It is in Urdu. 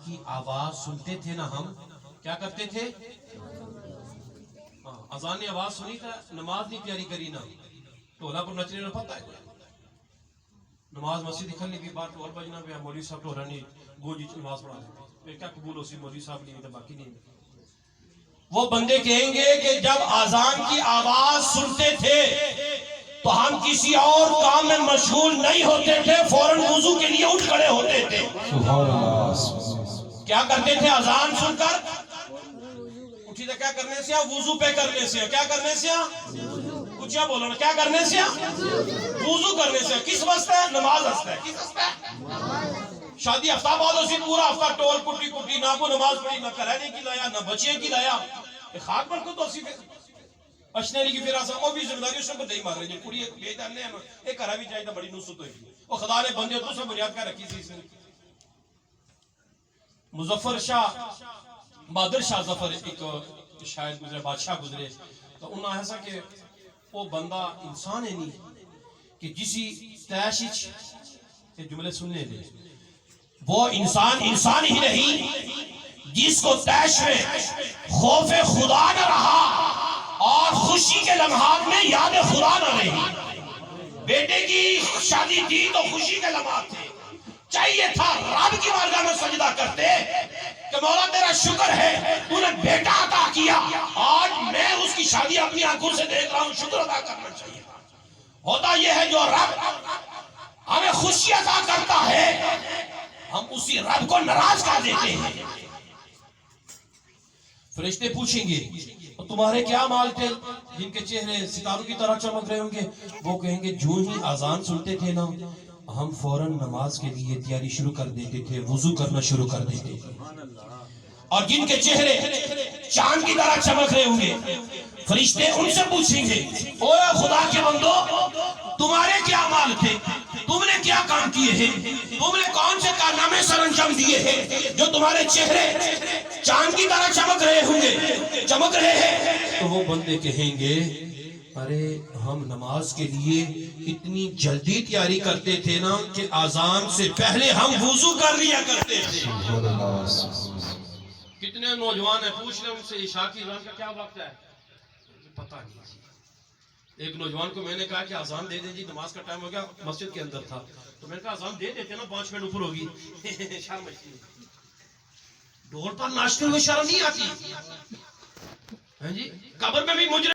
کی آواز سنتے تھے نا ہم کیا کرتے تھے؟ اذان نے آواز سنی تھا نماز نہیں تیاری کری نا ٹولا پر نچنے نہ پتہ ہے نماز مسجد کھلنے کی بات ٹول بجنا پہ مولوی صاحب ٹولا نہیں گونجی نماز پڑھا دیتے کیا قبول ہو سی مولوی صاحب نہیں تو باقی نہیں. وہ بندے کہیں گے کہ جب اذان کی آواز سنتے تھے تو ہم کسی اور کام میں مشغول نہیں ہوتے تھے فوراً وضو کے لیے اٹھ کھڑے ہوتے تھے. سبحان اللہ. کیا کرتے تھے اذان سن کر اٹھی تو کیا کرنے سے وضو پہ کرنے سے کیا کرنے سے کچھ بولو نا کیا کرنے سے وضو کرنے سے کس واسطے نماز واسطے کس واسطے شادی ہفتہ بعد اسی پورا ہفتہ ٹول کٹی کٹی نہ کو نماز پڑھی نہ کرانے کی لایا نہ بچے کی لایا خاک پر کو تو اسی اشنے لگی پھر آسان وہ بھی ذمہ داری اس کو نہیں مار رہے جو کڑی بے جاننے ہیں ایک کرا بھی چاہیے تھا بڑی نصرت ہوئی وہ خدا نے بندے تو سے بنیاد کا رکھی سی اس نے. مظفر شاہ بہادر شاہ ظفر ایک شاعر گزرے بادشاہ گزرے تو انہوں نے ایسا کہ وہ بندہ انسان ہے نہیں کہ جسی تیشش کے جملے سننے دے وہ انسان ہی نہیں جس کو تیش میں خوف خدا نہ رہا اور خوشی کے لمحات میں یاد خدا نہ رہی. بیٹے کی شادی تھی تو خوشی کے لمحات تھے چاہیے تھا رب کی بارگاہ میں سجدہ کرتے کہ مولا تیرا شکر ہے تو نے بیٹا عطا کیا آج میں اس کی شادی اپنی آنکھوں سے دیکھ رہا ہوں شکر ادا کرنا چاہیے. ہوتا یہ ہے جو رب ہمیں خوشی عطا کرتا ہے ہم اسی رب کو ناراض کر دیتے ہیں. فرشتے پوچھیں گے تمہارے کیا مال تھے جن کے چہرے ستاروں کی طرح چمک رہے ہوں گے وہ کہیں گے جو ہی اذان سنتے تھے نا ہم فوراً نماز کے لیے تیاری شروع کر دیتے تھے وضو کرنا شروع کر دیتے تھے. اور جن کے چہرے چاند کی طرح چمک رہے ہوں گے فرشتے ان سے پوچھیں گے اوہ خدا کے بندو تمہارے کیا مال تھے تم نے کیا کام کیے ہیں تم نے کون سے کارنامے سر انجام دیے ہیں جو تمہارے چہرے چاند کی طرح چمک رہے ہوں گے چمک رہے ہیں. تو وہ بندے کہیں گے ارے ہم نماز کے لیے اتنی جلدی تیاری کرتے تھے نا کہ اذان سے پہلے ہم وضو کر لیا کرتے تھے. کتنے نوجوان ہیں پوچھ لیں ان سے عشاء کی اذان کا کیا وقت ہے پتہ نہیں. ایک نوجوان کو میں نے کہا کہ اذان دے دیں جی نماز کا ٹائم ہو گیا مسجد کے اندر تھا تو میں نے کہا اذان دے دیتے نا 5 منٹ اوپر ہوگی شرم آتی ڈھول پر ناچتے ہوئے شرم نہیں آتی جی قبر میں بھی مجرم